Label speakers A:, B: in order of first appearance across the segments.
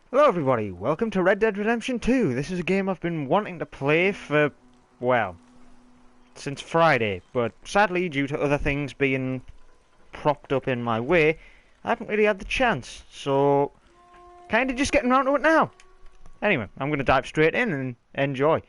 A: Hello everybody, welcome to Red Dead Redemption 2. This is a game I've been wanting to play for, well, since Friday, but sadly due to other things being propped up in my way, I haven't really had the chance, so kinda just getting around to it now. Anyway, I'm gonna dive straight in and enjoy.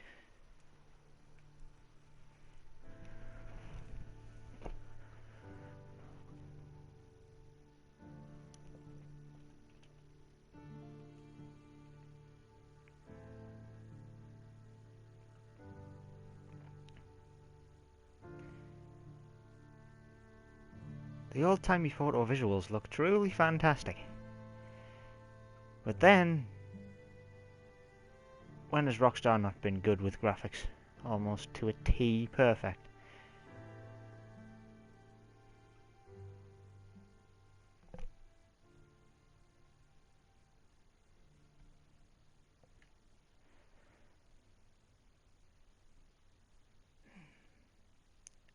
A: The old-timey photo visuals look truly fantastic. But then, when has Rockstar not been good with graphics? Almost to a T perfect.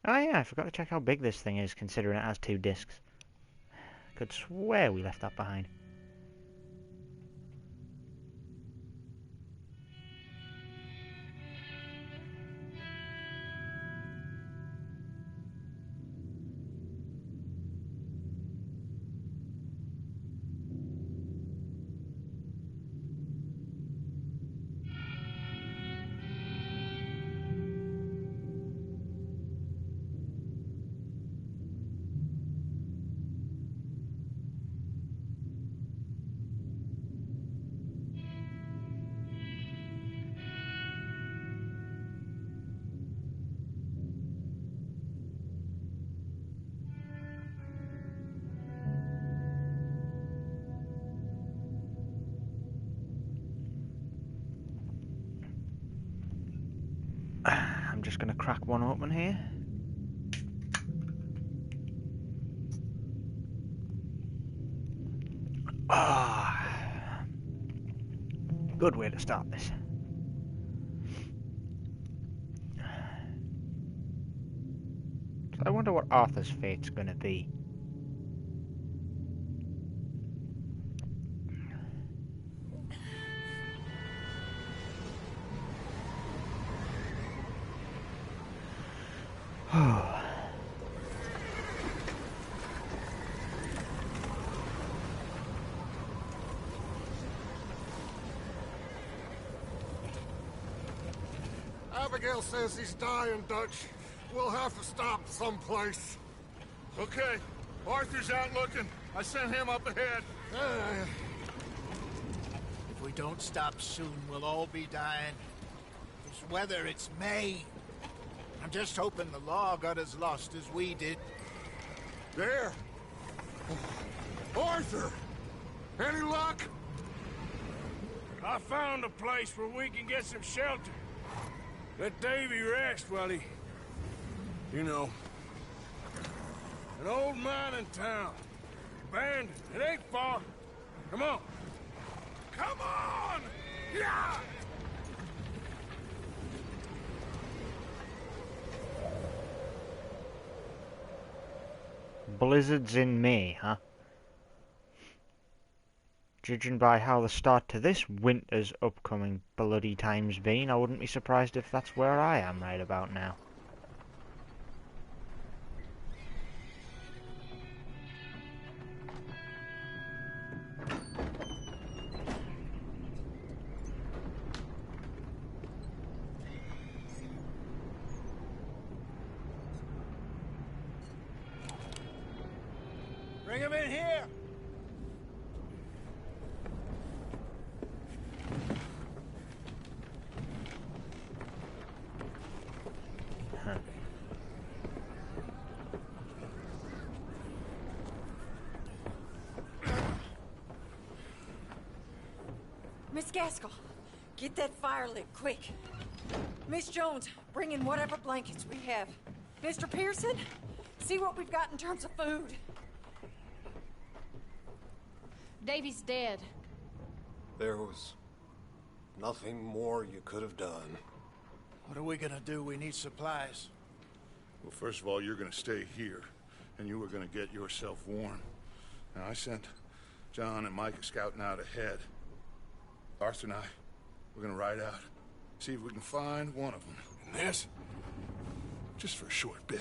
A: Oh yeah, I forgot to check how big this thing is considering it has two discs. Could swear we left that behind. I'm just gonna crack one open here. Ah, good way to start this. So I wonder what Arthur's fate's gonna be.
B: Abigail says he's dying, Dutch. We'll have to stop someplace.
C: Okay, Arthur's out looking. I sent him up ahead.
D: If we don't stop soon, we'll all be dying. This weather, it's May. I'm just hoping the law got as lost as we did.
B: There. Arthur! Any luck?
C: I found a place where we can get some shelter. Let Davy rest while he... You know. An old mining town. Abandoned. It ain't far. Come on. Come on! Yeah!
A: Blizzards in May, huh? Judging by how the start to this winter's upcoming bloody time's been, I wouldn't be surprised if that's where I am right about now.
D: Bring him in here!
E: Miss Gaskell, get that fire lit, quick. Miss Jones, bring in whatever blankets we have. Mr. Pearson, see what we've got in terms of food.
F: Davy's dead.
B: There was nothing more you could have done.
D: What are we gonna do? We need supplies.
C: Well, first of all, you're gonna stay here, and you are gonna get yourself warm. Now, I sent John and Micah scouting out ahead.
B: Arthur and I, we're gonna ride out, see if we can find one of them. And this, just for a short bit.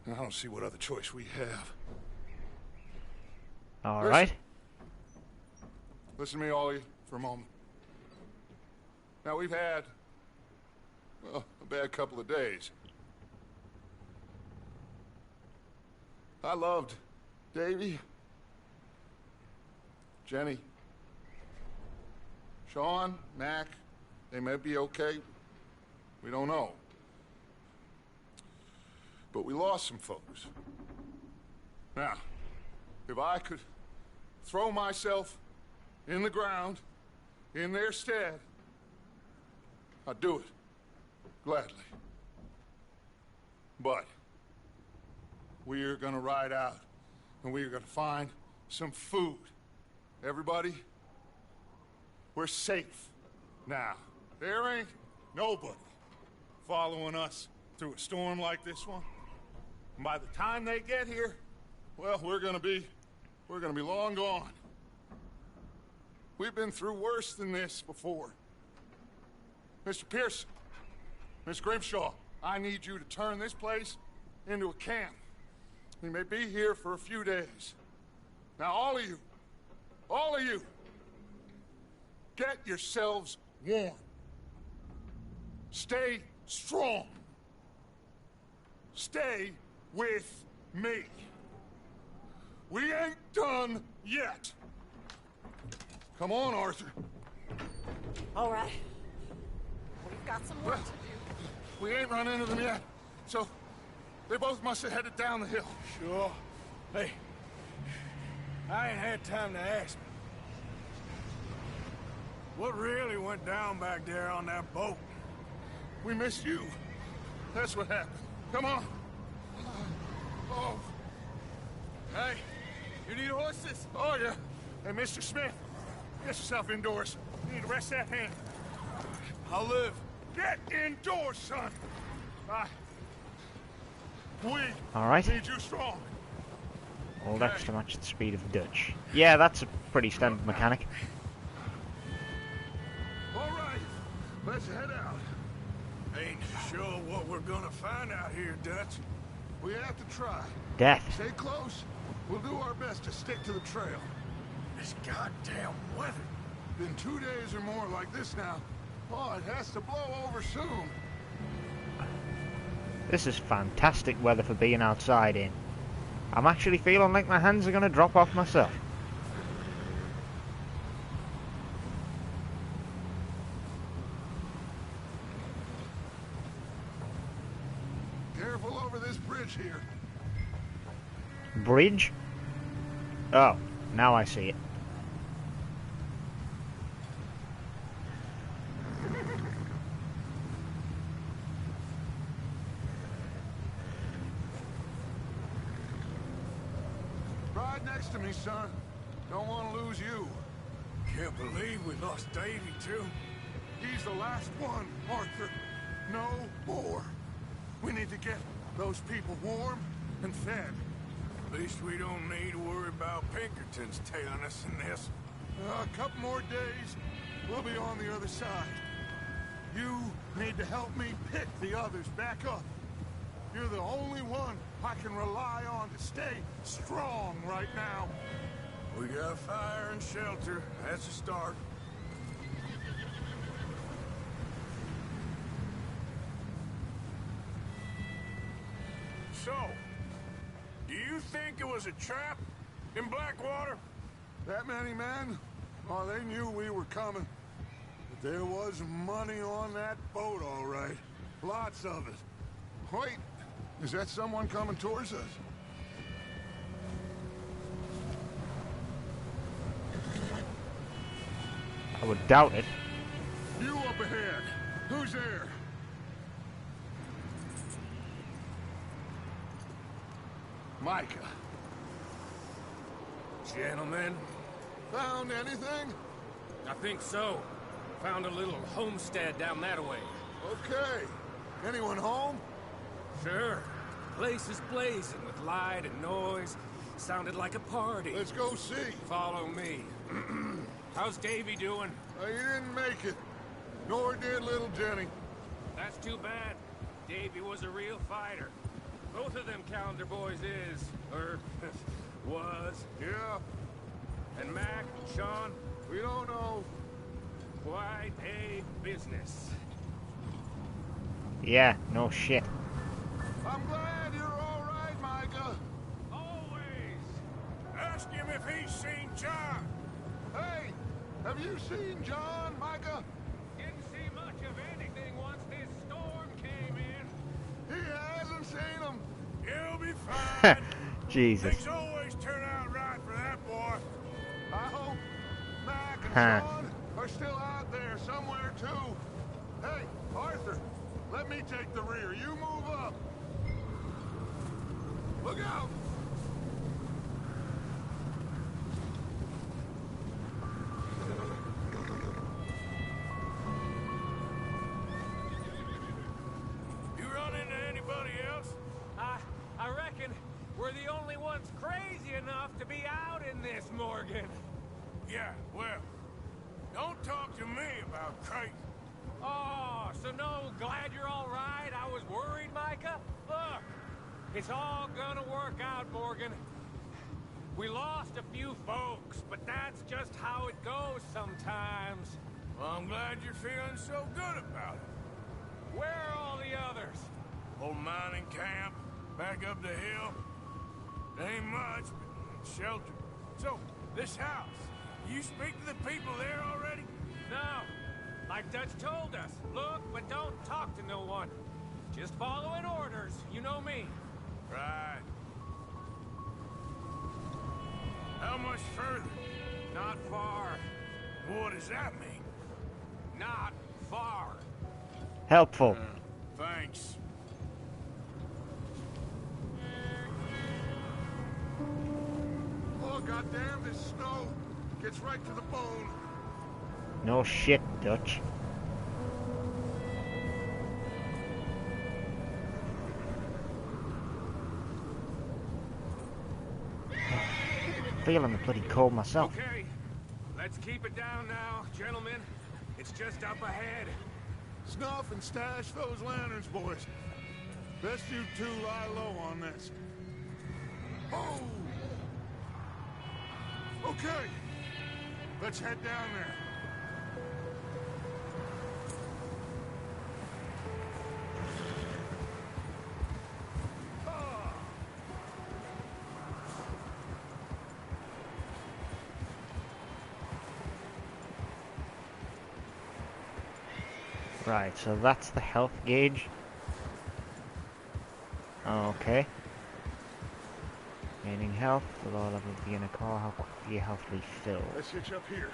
B: And I don't see what other choice we have.
A: All right.
B: Listen to me, all of you, for a moment. Now, we've had, well, a bad couple of days. I loved Davy, Jenny, Sean, Mac. They may be okay. We don't know. But we lost some folks. Now, if I could throw myself in the ground in their stead, I'd do it. Gladly. But we are gonna ride out and we are gonna find some food. Everybody, we're safe now. There ain't nobody following us through a storm like this one. And by the time they get here, well, we're gonna be long gone. We've been through worse than this before. Mr. Pearson, Miss Grimshaw, I need you to turn this place into a camp. We may be here for a few days. Now, all of you, get yourselves warm. Stay strong. Stay with me. We ain't done yet. Come on, Arthur.
E: All right. We've got some work to do.
B: We ain't run into them yet, so they both must have headed down the hill.
C: Sure. Hey, I ain't had time to ask. What really went down back there on that boat?
B: We missed you. That's what happened. Come on. Oh.
C: Hey, you need horses?
B: Oh, yeah. Hey, Mr. Smith, get yourself indoors. You need to rest that hand.
C: I'll live.
B: Get indoors, son. We
A: All right.
B: need you strong.
A: Hold X to match the speed of the Dutch. Yeah, that's a pretty standard mechanic.
B: All right, let's head out.
C: Ain't sure what we're gonna find out here, Dutch.
B: We have to try.
A: Death.
B: Stay close. We'll do our best to stick to the trail.
C: This goddamn weather.
B: Been 2 days or more like this now. Oh, it has to blow over soon.
A: This is fantastic weather for being outside in. I'm actually feeling like my hands are going to drop off myself.
B: Careful over this bridge here.
A: Bridge? Oh, now I see it.
B: Ride next to me, son. Don't want to lose you.
C: Can't believe we lost Davy, too.
B: He's the last one, Arthur. No more. We need to get those people warm and fed.
C: At least we don't need to worry about Pinkertons tailing us in this.
B: A couple more days, we'll be on the other side. You need to help me pick the others back up. You're the only one I can rely on to stay strong right now.
C: We got fire and shelter. That's a start. So, do you think it was a trap in Blackwater?
B: That many men? Oh, they knew we were coming. But there was money on that boat, all right. Lots of it. Wait, is that someone coming towards us?
A: I would doubt it.
B: You up ahead. Who's there? Micah.
G: Gentlemen,
B: Found anything?
G: I think so. Found a little homestead down that way.
B: Okay. Anyone home?
G: Sure. Place is blazing with light and noise. Sounded like a party.
B: Let's go see.
G: Follow me. How's Davy doing?
B: He didn't make it. Nor did little Jenny.
G: That's too bad. Davy was a real fighter. Both of them Calendar boys is, or was.
B: Yeah,
G: And Mac, Sean,
B: we don't know.
G: quite a business.
A: Yeah, no shit.
B: I'm glad you're all right, Micah.
C: Always. Ask him if he's seen John.
B: Hey, have you seen John, Micah?
G: Didn't see much of anything once this storm came in.
B: He hasn't seen him.
C: He'll be fine.
A: Jesus.
C: Things always turn out right for that boy.
B: I hope Mac and
A: Huh.
B: Sean are still out there somewhere, too. Hey, Arthur, let me take the rear. You move up. Look out!
C: You run into anybody else?
G: I reckon we're the only ones crazy enough to be out in this, Morgan.
C: Yeah, well, don't talk to me about crazy.
G: Oh, so no, glad you're all right. I was worried, Micah. Look, it's all gonna work out, Morgan. We lost a few folks, but that's just how it goes sometimes.
C: Well, I'm glad you're feeling so good about it.
G: Where are all the others?
C: Old mining camp, back up the hill. Ain't much, but shelter. So, this house, you speak to the people there already?
G: No, like Dutch told us. Look, but don't talk to no one. Just following orders, you know me.
C: Right. How much further?
G: Not far.
C: What does that mean?
G: Not far.
A: Helpful.
C: Thanks.
B: Oh, goddamn, this snow gets right to the bone.
A: No shit, Dutch. Feeling the bloody cold myself.
G: Okay, let's keep it down now, gentlemen. It's just up ahead.
B: Snuff and stash those lanterns, boys. Best you two lie low on this. Oh! Okay, let's head down there.
A: Right, so that's the health gauge. Okay. Gaining health, the lower level of the inner core, how quickly your health refills.
B: Let's hitch up here.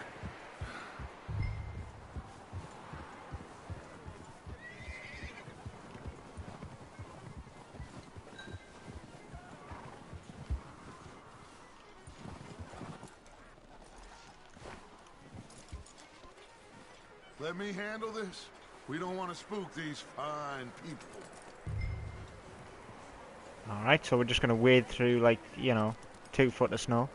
B: Let me handle this. We don't want to spook these fine people.
A: Alright, so we're just gonna wade through, like, you know, 2 foot of snow.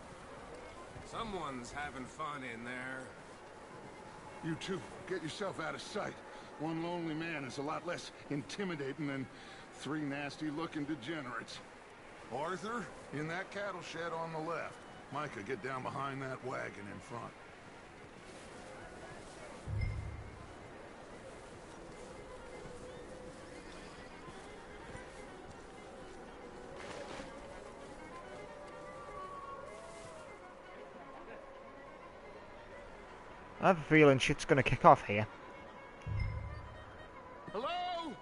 G: Someone's having fun in there.
B: You two, get yourself out of sight. One lonely man is a lot less intimidating than 3 nasty-looking degenerates. Arthur, in that cattle shed on the left. Micah, get down behind that wagon in front.
A: I have a feeling shit's gonna kick off here.
B: Hello?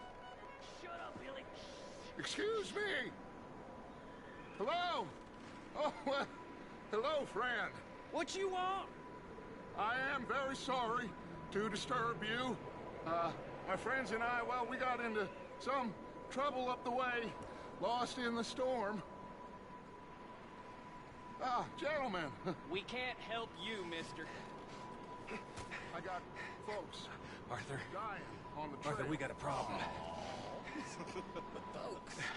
B: Shut up, Billy. Excuse me. Hello? Oh, well, hello, friend.
G: What you want?
B: I am very sorry to disturb you. My friends and I, well, we got into some trouble up the way, lost in the storm. Ah, gentlemen,
H: We can't help you, mister.
B: I got folks
G: Arthur,
B: dying on the trail.
G: Arthur, we got a problem.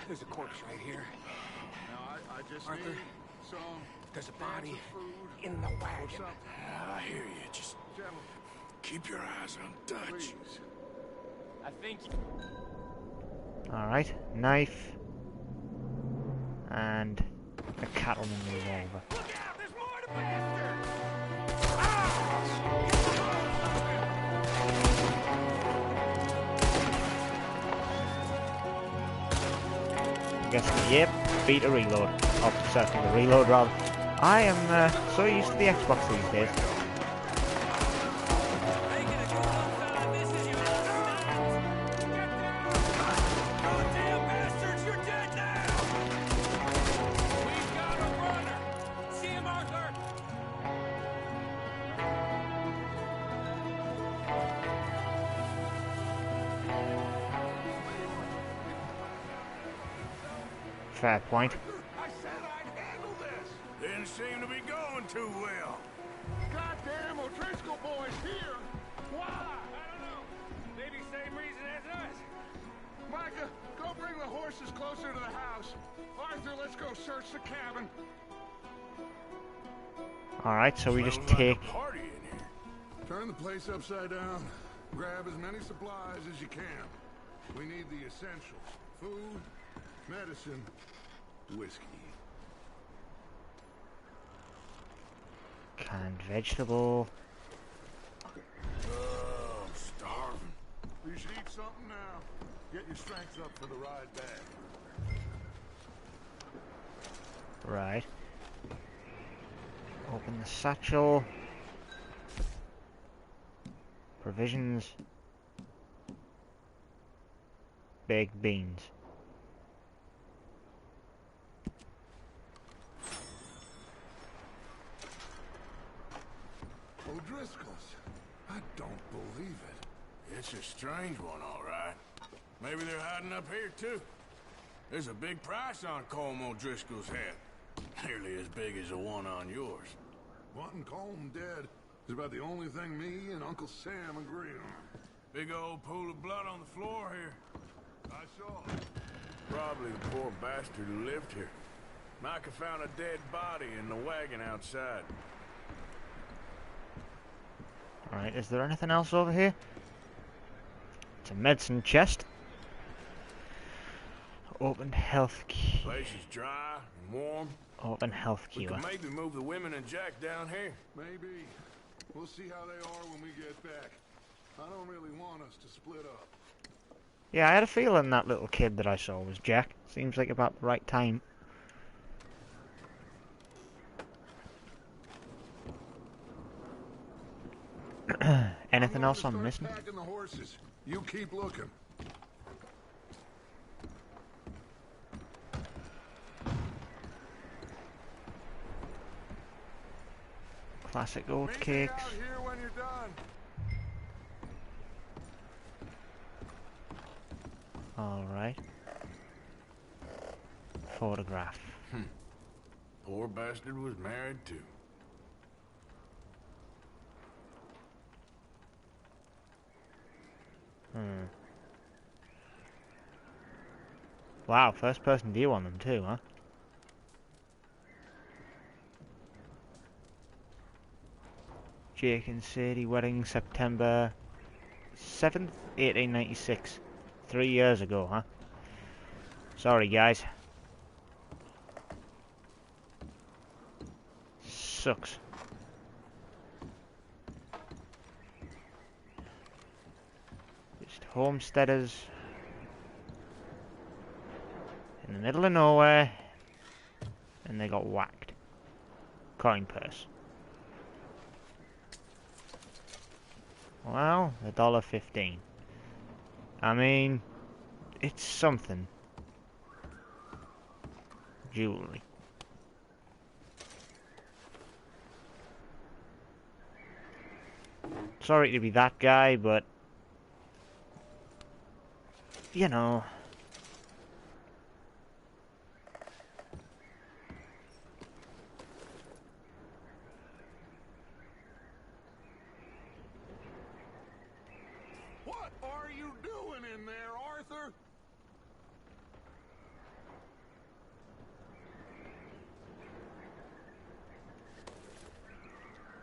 G: There's a corpse right here.
B: Now, I just
G: Arthur?
B: need some
C: There's a body in the wagon. I hear you. Just keep your eyes on Dutch.
H: I think
A: Alright, knife. And a cattleman revolver.
C: Look out! There's more to bastard!
A: I'm guessing, yep, beat a reload. Oh, certainly the reload rather. I am so used to the Xbox these days. Fair point.
B: I said I'd handle this.
C: Didn't seem to be going too well.
B: Goddamn O'Driscoll boys here. Why?
G: I don't know. Maybe same reason as us.
B: Micah, go bring the horses closer to the house. Arthur, let's go search the cabin.
A: Alright, so we just
C: Smells like a
A: take...
C: party in here.
B: Turn the place upside down. Grab as many supplies as you can. We need the essentials. Food, medicine, whiskey.
A: Canned vegetable.
B: Oh, I'm starving. You should eat something now. Get your strength up for the ride back.
A: Right. Open the satchel. Provisions. Baked beans.
B: O'Driscoll's. I don't believe it.
C: It's a strange one, all right. Maybe they're hiding up here, too. There's a big price on Colm O'Driscoll's head. Nearly as big as the one on yours.
B: Wanting Colm dead is about the only thing me and Uncle Sam agree on.
C: Big old pool of blood on the floor here.
B: I saw.
C: Probably the poor bastard who lived here. Micah found a dead body in the wagon outside.
A: Alright, is there anything else over here? It's a medicine chest. Open health key.
C: Place is dry and warm.
A: Open health
C: We
A: cure.
C: could maybe move the women and Jack down here.
B: Maybe. We'll see how they are when we get back. I don't really want us to split up.
A: Yeah, I had a feeling that little kid that I saw was Jack. Seems like about the right time. Anything else I'm missing?
B: Packing the horses. You keep looking.
A: Classic oat
B: Meet me
A: cakes.
B: out here when you're done.
A: Alright. Photograph.
C: Poor bastard was married too.
A: Wow, first person view on them too, huh? Jake and Sadie wedding September 7th, 1896. 3 years ago, huh? Sorry, guys. Sucks. Just homesteaders in the middle of nowhere, and they got whacked. Coin purse. Well, $1.15. I mean, it's something. Jewelry. Sorry to be that guy, but you know.
B: What are you doing in there, Arthur?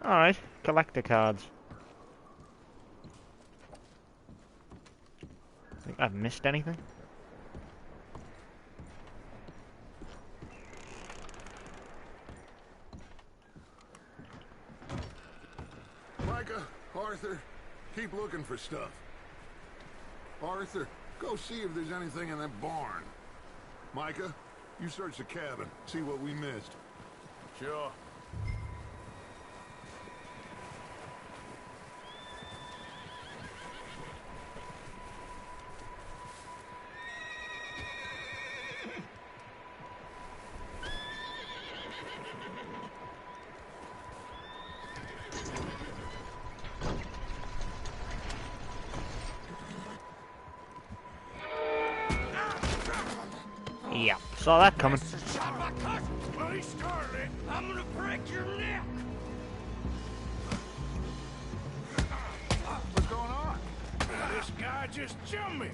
A: Alright, collector cards. Think I've missed anything?
B: Micah, Arthur, keep looking for stuff. Arthur, go see if there's anything in that barn. Micah, you search the cabin, see what we missed.
C: Sure.
A: Yeah, saw that coming.
C: Well, he started it. I'm gonna break your neck.
B: What's going on?
C: This guy just jumped me.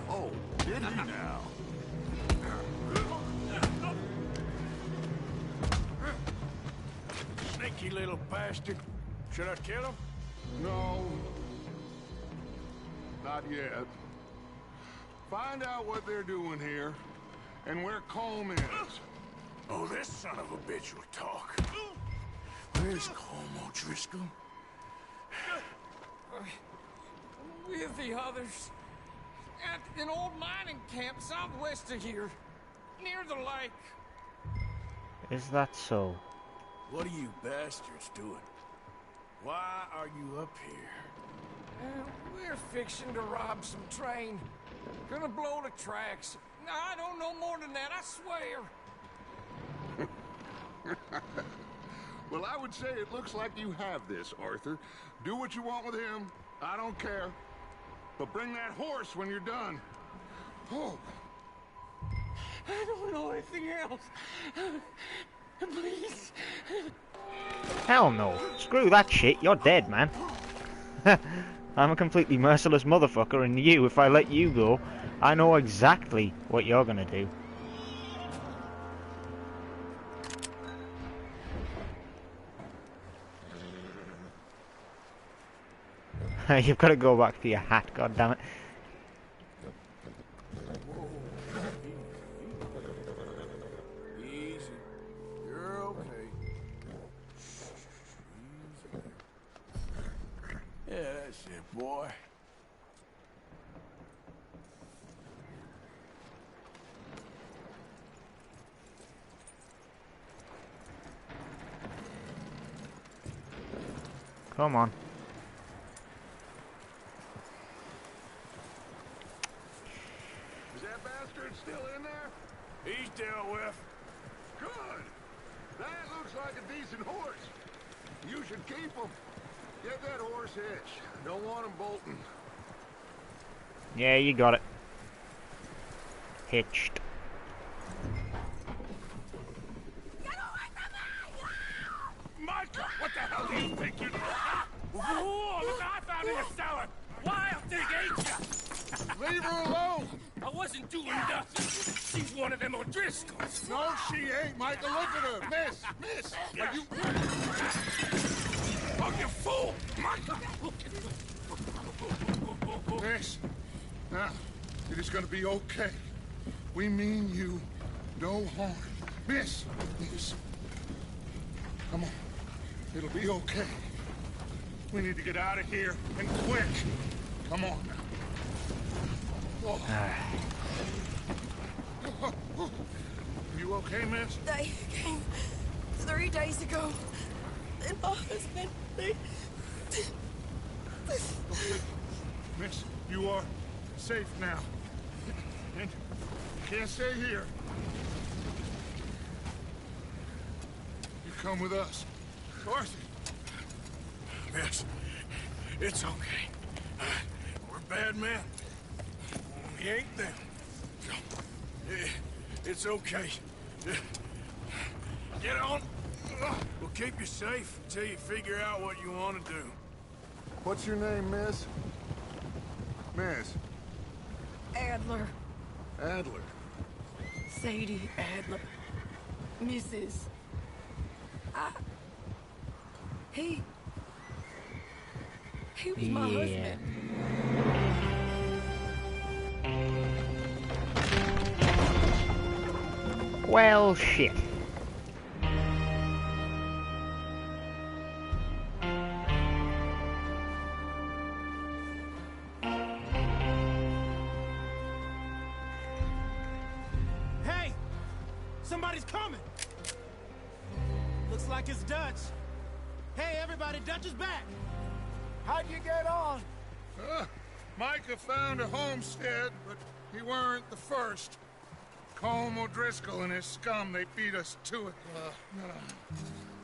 B: Oh, did he now?
C: Sneaky little bastard. Should I kill him?
B: No. Not yet. Find out what they're doing here, and where Colm is.
C: Oh, this son of a bitch will talk. Where's Colm O'Driscoll?
G: With the others. At an old mining camp southwest of here. Near the lake.
A: Is that so?
C: What are you bastards doing? Why are you up here?
G: We're fixing to rob some train. Gonna blow the tracks. I don't know more than that, I swear.
B: Well, I would say it looks like you have this, Arthur. Do what you want with him. I don't care. But bring that horse when you're done. Oh.
G: I don't know anything else. Please.
A: Hell no. Screw that shit, you're dead, man. I'm a completely merciless motherfucker, and you, if I let you go, I know exactly what you're gonna do. You've got to go back for your hat, goddammit.
C: Easy. You're okay. Yeah, that's it, boy.
A: Come on.
B: Is that bastard still in there?
C: He's dealt with.
B: Good. That looks like a decent horse. You should keep him. Get that horse hitched. Don't want him bolting.
A: Yeah, you got it. Hitched.
C: Micah, what the hell do you think you're doing?
G: Whoa, look, I found in the cellar. Wild thing, ain't ya?
B: Leave her alone.
G: I wasn't doing nothing. She's one of them O'Driscolls.
B: No, she ain't, Micah. Look at her. Miss. Are you...
C: Oh, you fool! Micah!
B: Miss. Now, it is gonna be okay. We mean you no harm. Miss. Come on. It'll be okay. We need to get out of here, and quick. Come on now. Oh. You okay, miss?
E: They came 3 days ago. And my husband, they...
B: Okay. Miss, you are safe now. And you can't stay here. You come with us. Arthur.
C: Miss, it's okay. We're bad men. We ain't them. It's okay. Get on. We'll keep you safe until you figure out what you want to do.
B: What's your name, miss? Miss.
E: Adler.
B: Adler.
E: Sadie Adler. Mrs. He was my husband.
A: Well, shit.
C: Hey! Somebody's coming! Looks like it's Dutch. Hey, everybody, Dutch is back!
D: How'd you get on?
B: Micah found a homestead, but he weren't the first. Colm O'Driscoll and his scum, they beat us to it.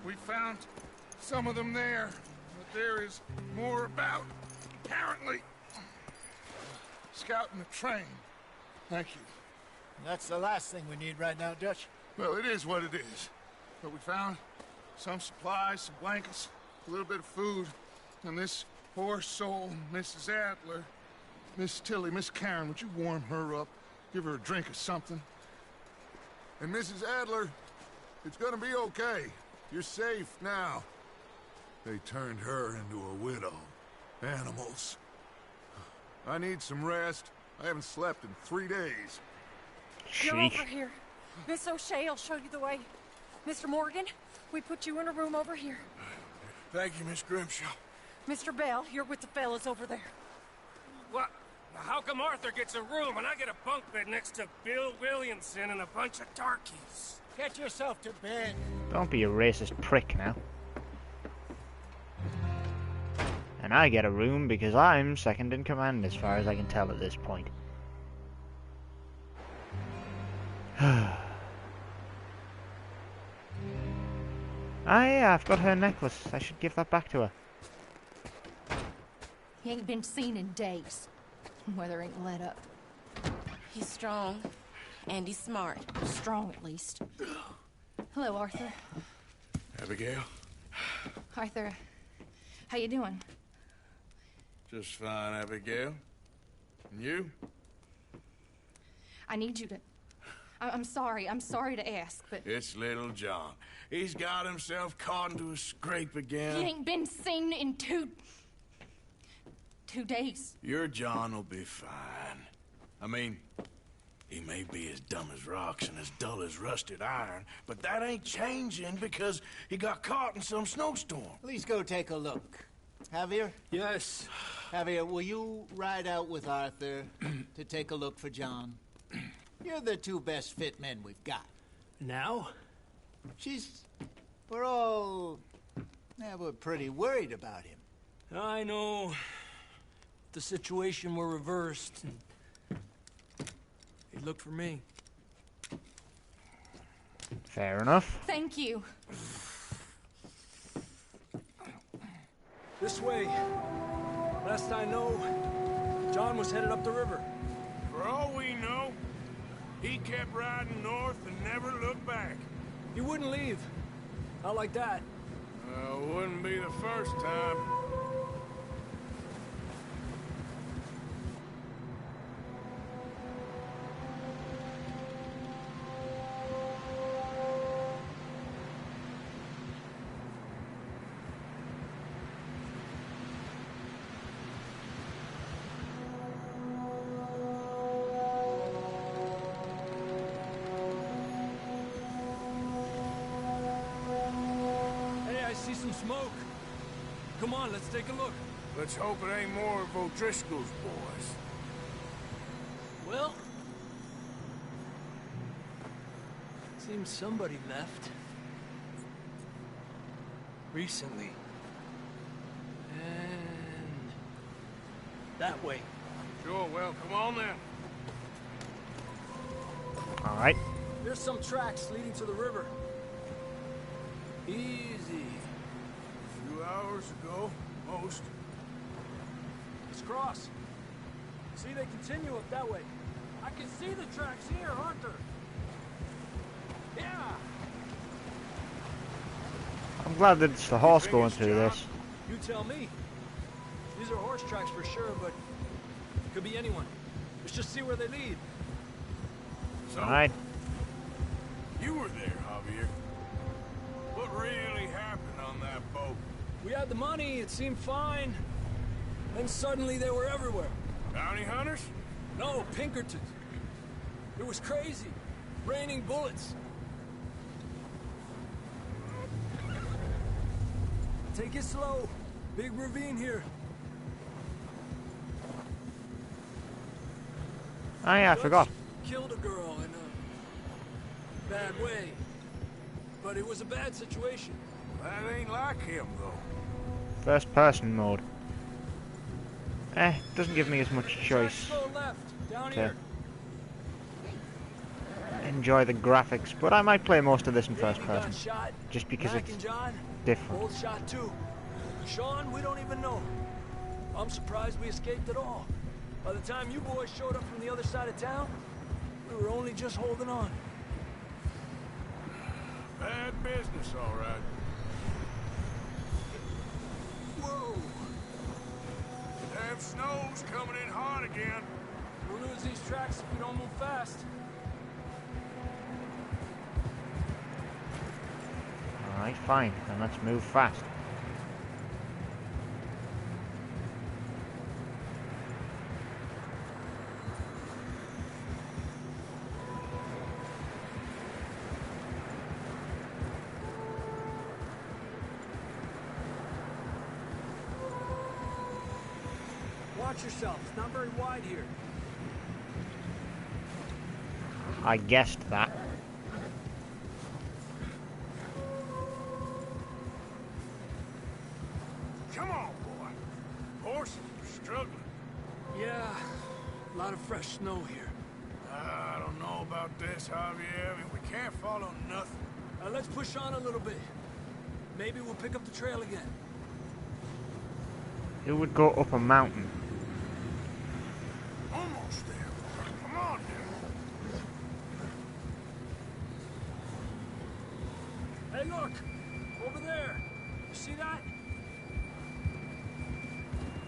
B: We found some of them there, but there is more about, apparently. Scouting the train. Thank you.
D: That's the last thing we need right now, Dutch.
B: Well, it is what it is. But we found some supplies, some blankets, a little bit of food, and this poor soul, Mrs. Adler. Miss Tilly, Miss Karen, would you warm her up? Give her a drink or something? And Mrs. Adler, it's gonna be okay. You're safe now. They turned her into a widow. Animals. I need some rest. I haven't slept in 3 days.
E: You're over
A: Sheesh.
E: here. Miss O'Shea will show you the way. Mr. Morgan, we put you in a room over here.
C: Thank you, Miss Grimshaw.
E: Mr. Bell, you're with the fellas over there.
G: What? How come Arthur gets a room and I get a bunk bed next to Bill Williamson and a bunch of darkies?
D: Get yourself to bed.
A: Don't be a racist prick now. And I get a room because I'm second in command as far as I can tell at this point. Ah yeah, I've got her necklace. I should give that back to her.
F: He ain't been seen in days. Weather ain't let up.
I: He's strong, and he's smart.
F: Strong, at least. Hello, Arthur.
C: Abigail?
F: Arthur, how you doing?
C: Just fine, Abigail. And you?
F: I need you to... I'm sorry to ask, but...
C: It's little John. He's got himself caught into a scrape again.
F: He ain't been seen in two days.
C: Your John will be fine. I mean, he may be as dumb as rocks and as dull as rusted iron, but that ain't changing because he got caught in some snowstorm.
D: Please go take a look. Javier?
C: Yes.
D: Javier, will you ride out with Arthur to take a look for John? You're the two best fit men we've got.
C: Now?
D: We're pretty worried about him.
J: I know. If the situation were reversed, he'd look for me.
A: Fair enough.
F: Thank you.
J: This way. Last I know, John was headed up the river.
C: For all we know, he kept riding north and never looked back.
J: He wouldn't leave. Not like that.
C: Wouldn't be the first time.
J: Some smoke. Come on, let's take a look.
C: Let's hope it ain't more of O'Driscoll's boys.
J: Well, seems somebody left. Recently. And that way.
C: Sure, well, come on then.
A: Alright.
J: There's some tracks leading to the river. Easy.
C: A few hours ago, most.
J: Let's cross. See, they continue up that way. I can see the tracks here, Arthur. Yeah.
A: I'm glad that it's the horse going through this.
J: You tell me. These are horse tracks for sure, but it could be anyone. Let's just see where they lead.
C: So,
A: Alright.
C: you were there, Javier. What really happened on that boat?
J: We had the money, it seemed fine. Then suddenly they were everywhere.
C: Bounty hunters?
J: No, Pinkertons. It was crazy. Raining bullets. Take it slow. Big ravine here.
A: Oh yeah, I forgot.
J: Killed a girl in a bad way. But it was a bad situation.
C: That ain't like him, though.
A: First person mode. Doesn't give me as much choice
J: Go left, down
A: to
J: here.
A: enjoy the graphics, but I might play most of this in first
J: Davey got
A: person,
J: shot.
A: just because
J: Mac
A: it's
J: and John,
A: different.
J: both shot too. Sean, we don't even know. I'm surprised we escaped at all. By the time you boys showed up from the other side of town, we were only just holding on.
C: Bad business, all right.
J: Whoa!
C: Damn snow's coming in hard again.
J: We'll lose these tracks if we don't move fast.
A: Alright, fine, then let's move fast.
J: Watch yourself. It's not very wide here.
A: I guessed that.
C: Come on, boy. Horses are struggling.
J: Yeah, a lot of fresh snow here.
C: I don't know about this, Javier. I mean, we can't follow nothing.
J: Let's push on a little bit. Maybe we'll pick up the trail again.
A: Who would go up a mountain?
C: Almost there. Come on, now.
J: Hey, look! Over there! You see that?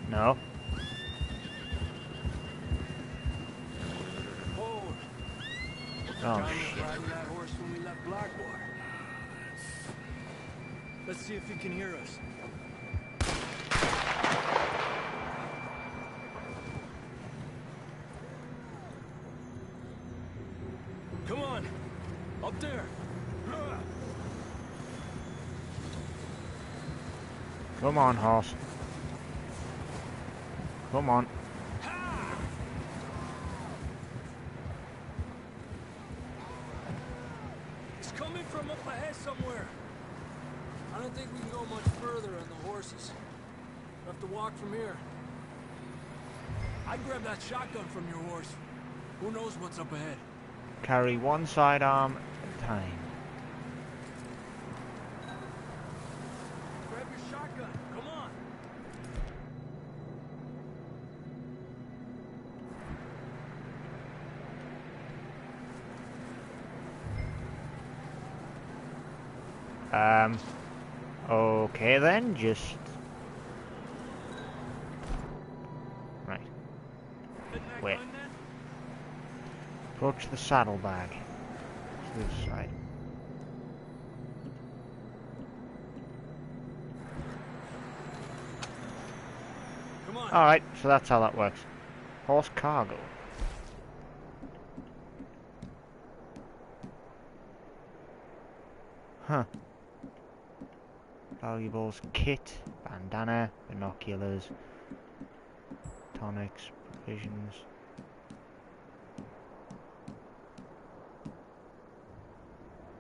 A: No.
J: Hold.
A: Oh
J: John was
A: shit.
J: riding that horse when we left Blackwater. Let's see if he can hear us. Come on! Up there!
A: Come on, horse. Come on.
J: It's coming from up ahead somewhere. I don't think we can go much further on the horses. We'll have to walk from here. I'd grab that shotgun from your horse. Who knows what's up ahead?
A: Carry one sidearm at a time.
J: Grab your shotgun. Come on.
A: Okay then, just... Right. Wait. Approach the saddlebag. To this side.
J: Come on.
A: Alright, so that's how that works. Horse cargo. Huh. Valuables, kit, bandana, binoculars, tonics, provisions.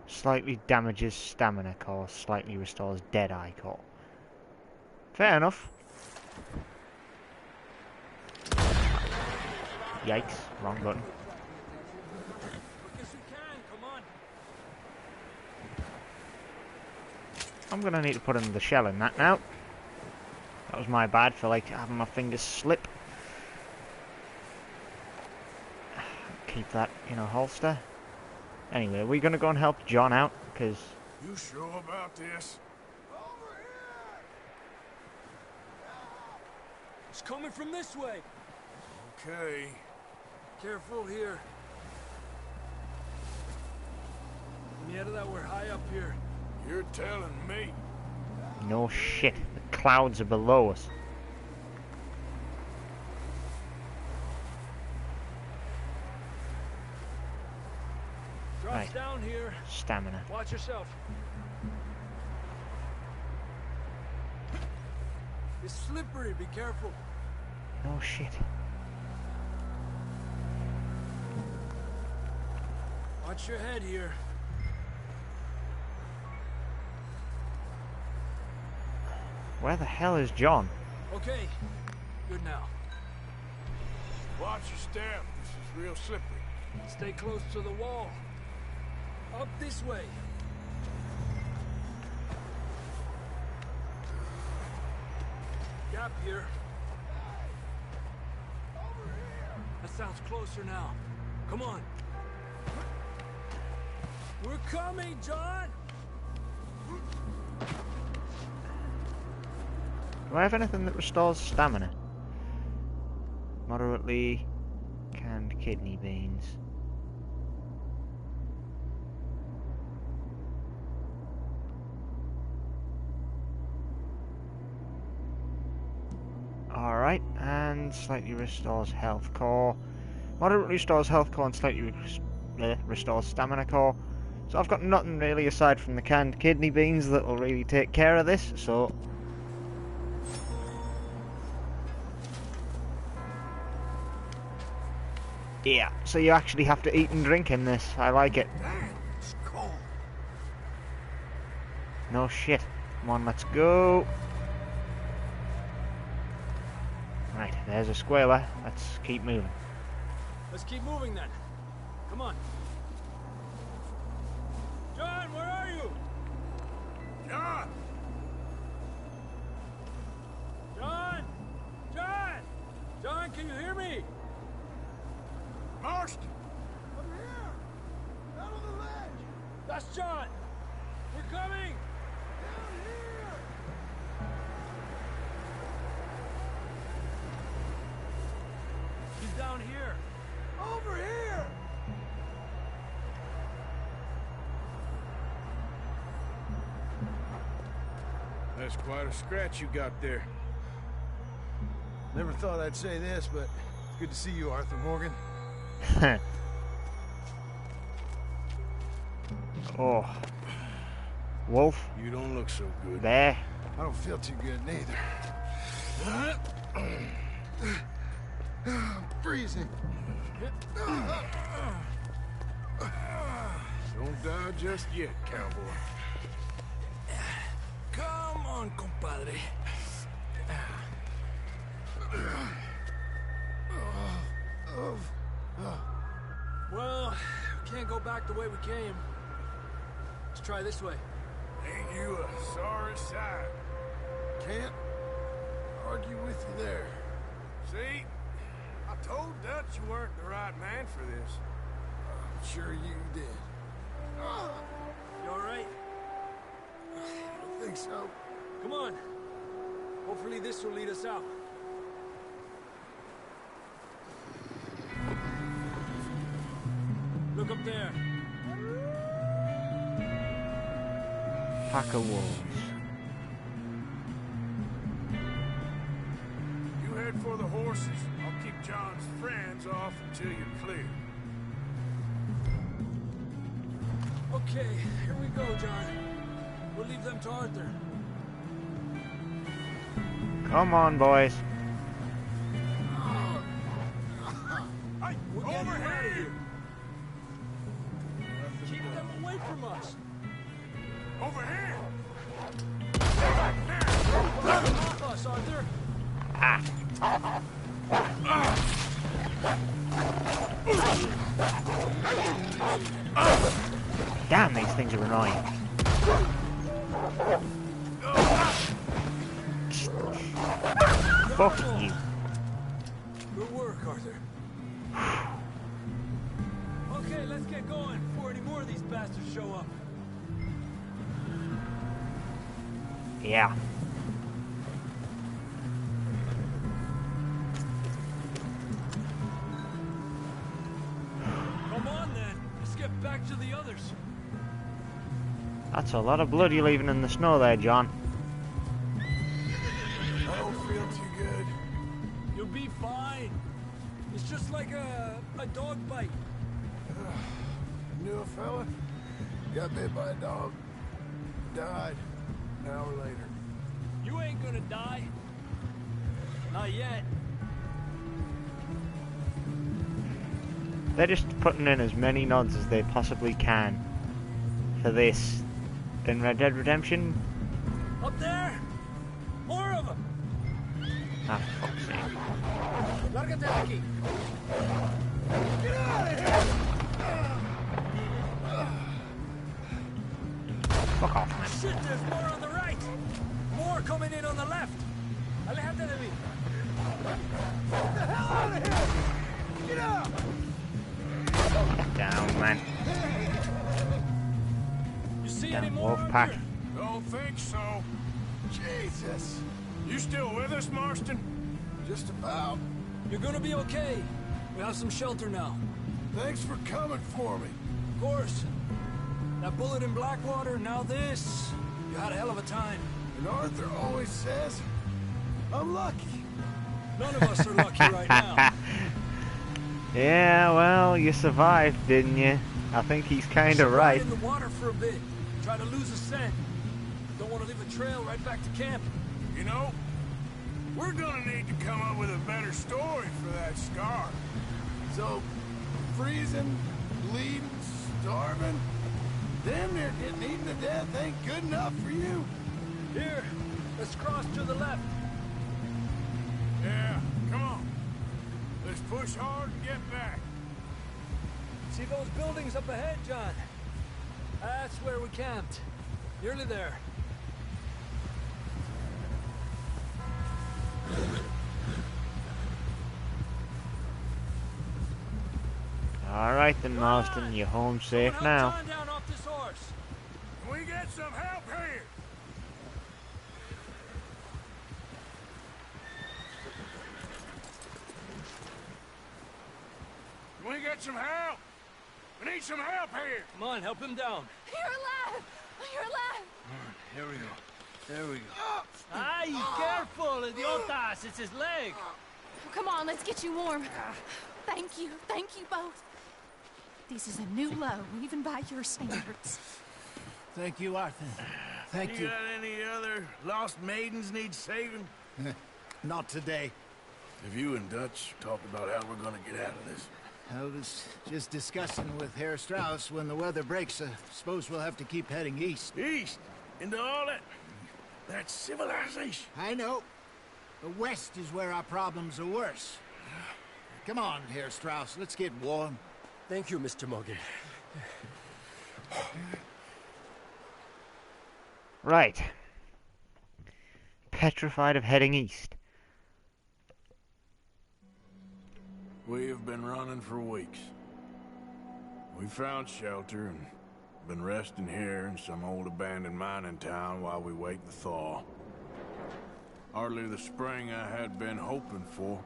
A: Slightly damages stamina core, slightly restores dead-eye core. Fair enough. Yikes, wrong button.
J: Quick as we can. Come on.
A: I'm gonna need to put another shell in that now. That was my bad for like having my fingers slip. Keep that in a holster. Anyway, we're gonna go and help John out, because...
C: You sure about this?
J: It's coming from this way.
C: Okay.
J: Careful here. Nieta, that we're high up here.
C: You're telling me.
A: No shit, the clouds are below us.
J: Drops
A: Right.
J: down here.
A: Stamina.
J: Watch yourself. It's slippery, be careful.
A: No shit.
J: Watch your head here.
A: Where the hell is John?
J: Okay, good now.
C: Watch your step. This is real slippery.
J: Stay close to the wall. Up this way. Gap here. That sounds closer now. Come on. We're coming, John!
A: Do I have anything that restores stamina? Moderately canned kidney beans. Alright, and slightly restores health core. Moderately restores health core and slightly restores stamina core. So I've got nothing really aside from the canned kidney beans that will really take care of this, so... Yeah, so you actually have to eat and drink in this. I like it.
D: It's cold.
A: No shit. Come on, let's go. Right, there's a squaler. Let's keep moving.
J: Let's keep moving then. Come on. John, where are you?
C: John!
J: John! John! John, can you hear me?
C: Marston!
D: Over here! Out on the ledge!
J: That's John! We're coming!
D: Down here!
J: He's down here.
D: Over here!
C: That's quite a scratch you got there.
K: Never thought I'd say this, but it's good to see you, Arthur Morgan.
A: Oh. Wolf.
C: You don't look so good.
A: Bear.
K: I don't feel too good neither. I'm freezing.
C: Don't die just yet, cowboy.
J: Come on, compadre. Well, we can't go back the way we came. Let's try this way.
C: Ain't you a sorry sight?
K: Can't argue with you there.
C: See? I told Dutch you weren't the right man for this.
K: I'm sure you did.
J: You all right?
K: I don't think so.
J: Come on. Hopefully this will lead us out. Look up there.
A: Pack of wolves.
C: You head for the horses. I'll keep John's friends off until you're clear.
J: Okay, here we go, John. We'll leave them to Arthur.
A: Come on, boys.
J: Hey, we're getting you out of here. Keep them away from us.
C: Over here!
J: Off us, Arthur.
A: Damn, these things are annoying. Fuck you.
J: Good work, Arthur. Okay, let's get going before any more of these bastards show up.
A: Yeah.
J: Come on, then. Let's get back to the others.
A: That's a lot of blood you're leaving in the snow there, John.
J: fine. It's just like a dog bite.
K: Knew a fella, got bit by a dog, died an hour later.
J: You ain't gonna die. Not yet.
A: They're just putting in as many nods as they possibly can for this. In Red Dead Redemption.
J: Up there! More of them!
A: Ah, for fuck's sake.
D: Largate aquí.
K: Get out of here!
A: Fuck off, man.
J: Shit, there's more on the right! More coming in on the left! Alejate de mí!
K: Get the hell out of here! Get out!
A: Get down, man.
J: You see
A: Down,
J: any more
A: wolf
J: on
A: pack.
J: here?
C: Don't think so.
K: Jesus!
C: You still with us, Marston?
K: Just about.
J: You're gonna be okay. We have some shelter now.
K: Thanks for coming for me.
J: Of course. That bullet in Blackwater, now this. You had a hell of a time.
K: And Arthur always says, I'm lucky.
J: None of us are lucky right now.
A: Yeah, well, you survived, didn't you? I think he's kind of right.
J: In the water for a bit. Try to lose a scent. Don't want to leave a trail right back to camp.
C: You know, we're gonna need to come up with a better story for that scar.
K: So, freezing, bleeding, starving, damn near getting eaten to death ain't good enough for you.
J: Here, let's cross to the left.
C: Yeah, come on. Let's push hard and get back.
J: See those buildings up ahead, John? That's where we camped. Nearly there.
A: Alright then, Marston, you're home safe now.
J: John down off this horse.
C: Can we get some help here? Can we get some help? We need some help here.
J: Come on, help him down.
E: You're alive! You're alive!
J: Here we go. There we go. Ay, careful, idiotas. It's his leg.
F: Come on, let's get you warm. Thank you both. This is a new low, even by your standards.
D: Thank you, Arthur. Thank you.
C: Got any other lost maidens need saving?
D: Not today.
C: Have you and Dutch talked about how we're gonna get out of this?
D: I was just discussing with Herr Strauss when the weather breaks. I suppose we'll have to keep heading east.
C: East? Into all that civilization.
D: I know. The west is where our problems are worse. Come on, Herr Strauss. Let's get warm.
J: Thank you, Mr. Morgan.
A: Right. Petrified of heading east.
C: We have been running for weeks. We found shelter and been resting here in some old abandoned mining town while we wait the thaw. Hardly the spring I had been hoping for.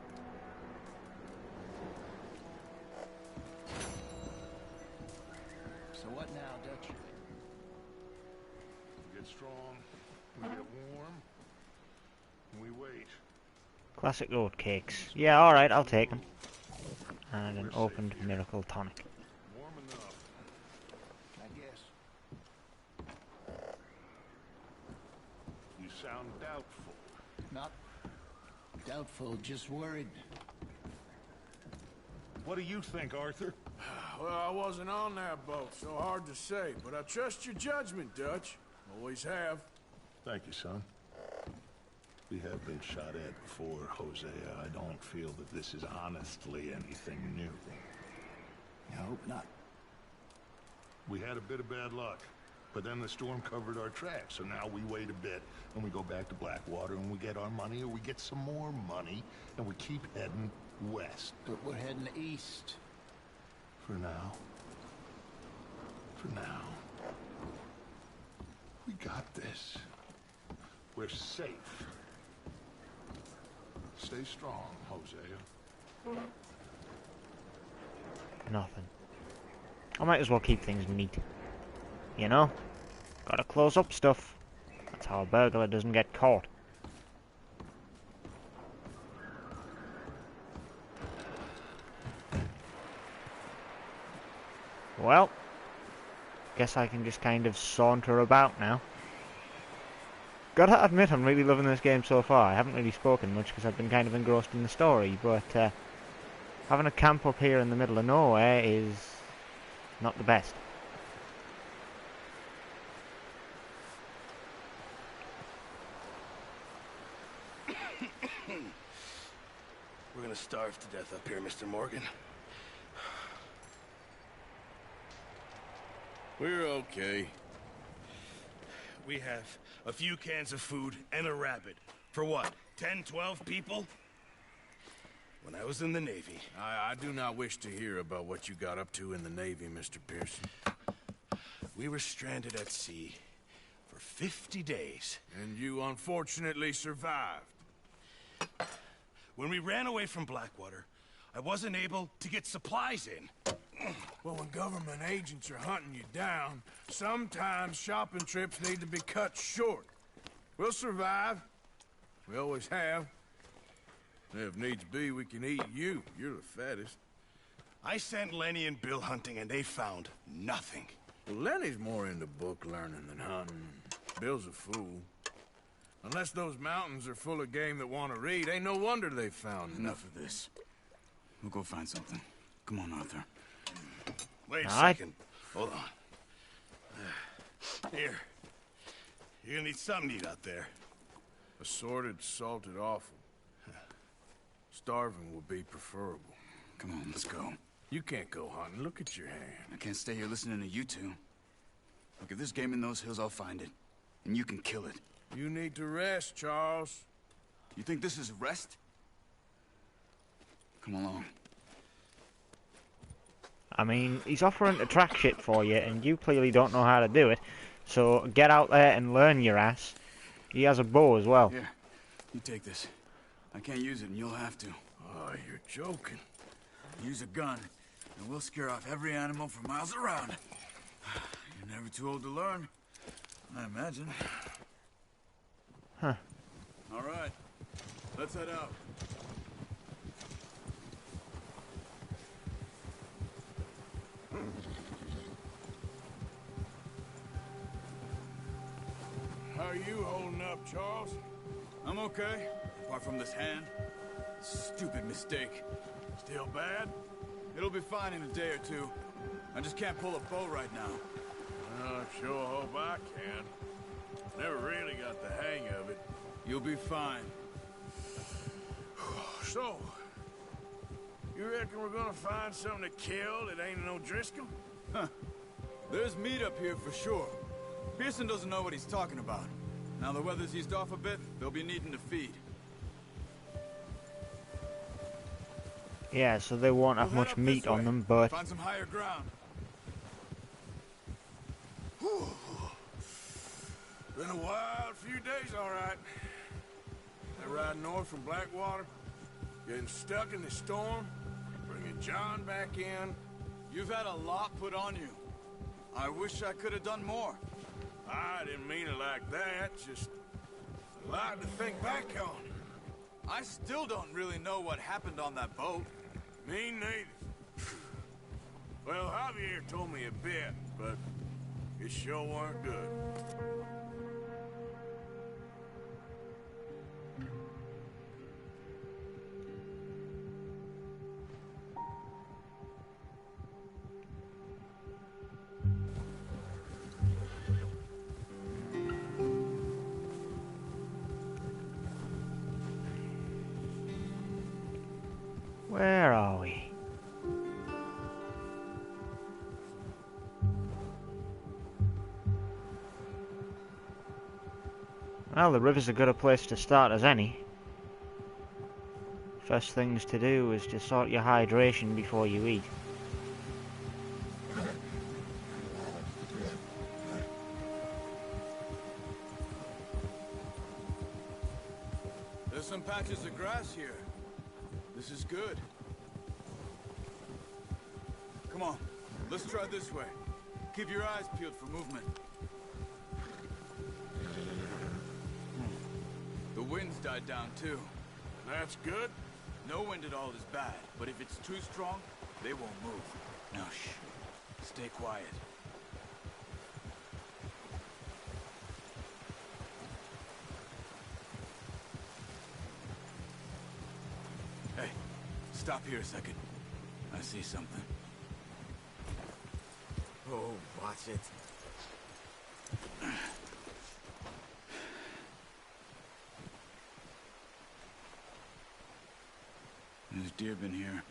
D: So what now, Dutch?
B: We get strong, we get warm, and we wait.
A: Classic oatcakes. Yeah, alright, I'll take them. And an opened miracle tonic.
B: Warm enough.
D: I guess.
B: You sound doubtful.
D: Not doubtful, just worried.
B: What do you think, Arthur?
C: Well, I wasn't on that boat, so hard to say, but I trust your judgment, Dutch. Always have.
B: Thank you, son. We have been shot at before, Hosea. I don't feel that this is honestly anything new.
D: I hope not.
B: We had a bit of bad luck, but then the storm covered our tracks, so now we wait a bit, and we go back to Blackwater, and we get our money, or we get some more money, and we keep heading west.
D: But we're heading east.
B: For now. For now. We got this. We're safe. Stay strong, Hosea.
A: Nothing. I might as well keep things neat. You know? Gotta close up stuff. That's how a burglar doesn't get caught. Well, guess I can just kind of saunter about now. Gotta admit, I'm really loving this game so far. I haven't really spoken much because I've been kind of engrossed in the story, but having a camp up here in the middle of nowhere is not the best.
L: We're gonna starve to death up here, Mr. Morgan. We're okay. We have a few cans of food and a rabbit. For what, 10, 12 people? When I was in the Navy...
C: I do not wish to hear about what you got up to in the Navy, Mr. Pearson.
L: We were stranded at sea for 50 days.
C: And you unfortunately survived.
L: When we ran away from Blackwater, I wasn't able to get supplies in.
C: Well, when government agents are hunting you down, sometimes shopping trips need to be cut short. We'll survive. We always have. If needs be, we can eat you. You're the fattest.
L: I sent Lenny and Bill hunting, and they found nothing.
C: Well, Lenny's more into book learning than hunting. Bill's a fool. Unless those mountains are full of game that want to read, ain't no wonder they found
M: Enough of this. We'll go find something. Come on, Arthur.
L: Wait a second. Hold on. Here. You're gonna need something to eat out there.
C: Assorted, salted offal. Starving will be preferable.
M: Come on, let's go.
C: You can't go hunting. Look at your hand.
M: I can't stay here listening to you two. Look, if there's game in those hills, I'll find it. And you can kill it.
C: You need to rest, Charles.
M: You think this is rest? Come along.
A: I mean, he's offering to track shit for you, and you clearly don't know how to do it. So get out there and learn your ass. He has a bow as well.
M: Here, you take this. I can't use it, and you'll have to.
C: Oh, you're joking.
M: Use a gun, and we'll scare off every animal for miles around. You're never too old to learn, I imagine.
A: Huh.
M: All right, let's head out.
C: How are you holding up, Charles?
M: I'm okay, apart from this hand. Stupid mistake.
C: Still bad?
M: It'll be fine in a day or two. I just can't pull a bow right now.
C: I sure hope I can. Never really got the hang of it.
M: You'll be fine.
C: So, you reckon we're gonna find something to kill that ain't no Driscoll?
M: Huh. There's meat up here for sure. Pearson doesn't know what he's talking about. Now the weather's eased off a bit, they'll be needing to feed.
A: Yeah, so they won't have much meat on them, but...
M: Find some higher ground.
C: Been a wild few days, all right. They ride north from Blackwater, getting stuck in the storm, bringing John back in.
M: You've had a lot put on you. I wish I could have done more.
C: I didn't mean it like that, just a lot to think back on.
M: I still don't really know what happened on that boat.
C: Me neither. Well, Javier told me a bit, but it sure weren't good.
A: Where are we? Well, the river's as good a place to start as any. First things to do is to sort your hydration before you eat.
M: There's some patches of grass here. This is good. Come on, let's try this way. Keep your eyes peeled for movement. The wind's died down too.
C: That's good.
M: No wind at all is bad, but if it's too strong, they won't move. Now shh. Stay quiet. Hey, stop here a second. I see something.
K: Oh, watch it.
M: There's deer been here.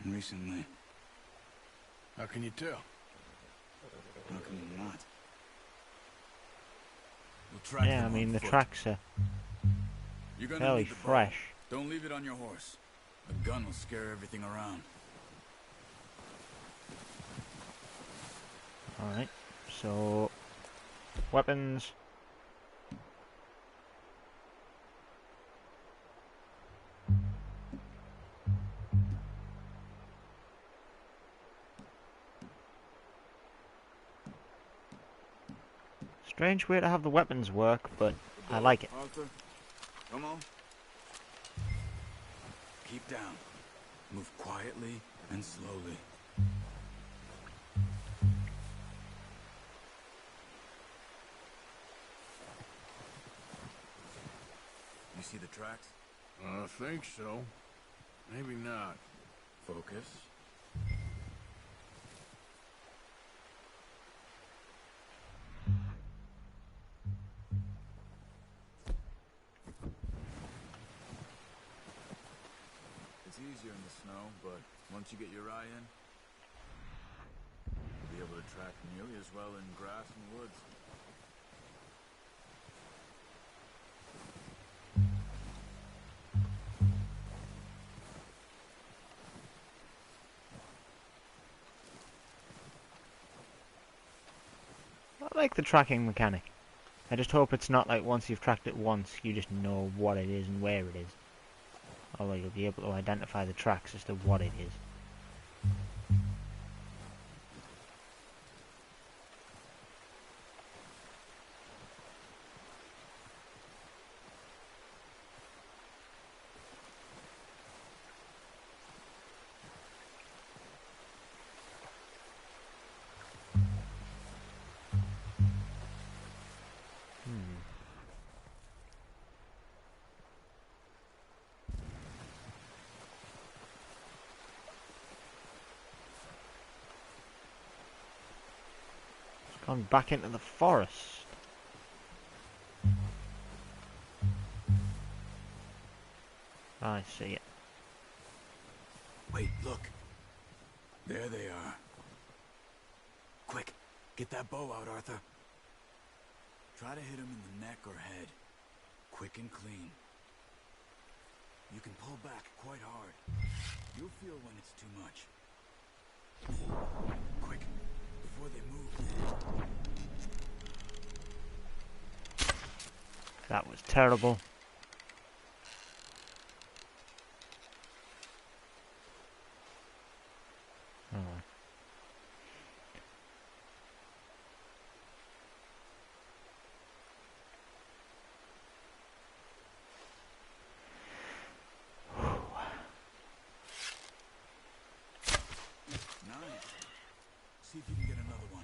M: Recently.
C: How can you tell?
M: How can you not? We'll track
A: Yeah, I
M: them
A: mean
M: on
A: the
M: foot.
A: tracks are
M: You're gonna
A: fairly
M: need the bow.
A: fresh.
M: Don't leave it on your horse. A gun will scare everything around.
A: Alright, so weapons. Strange way to have the weapons work, but I like it.
M: Arthur, come on. Keep down. Move quietly and slowly. You see the tracks?
C: I think so. Maybe not.
M: Focus. It's easier in the snow, but once you get your eye in, you'll be able to track nearly as well in grass and woods.
A: I like the tracking mechanic. I just hope it's not like once you've tracked it once, you just know what it is and where it is. Although you'll be able to identify the tracks as to what it is. Gone back into the forest. I see it.
M: Wait, look. There they are. Quick, get that bow out, Arthur. Try to hit him in the neck or head. Quick and clean. You can pull back quite hard. You'll feel when it's too much. Quick, before they move.
A: That was terrible. Oh.
M: Nice. See if you can get another one.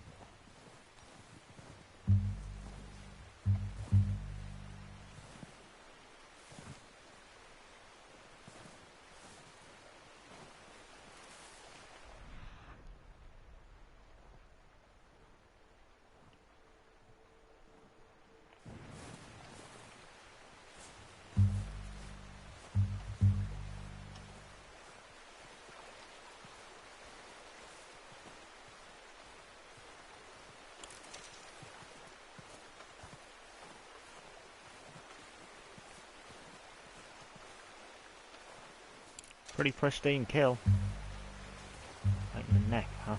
A: Pretty pristine kill. Right in the neck, huh?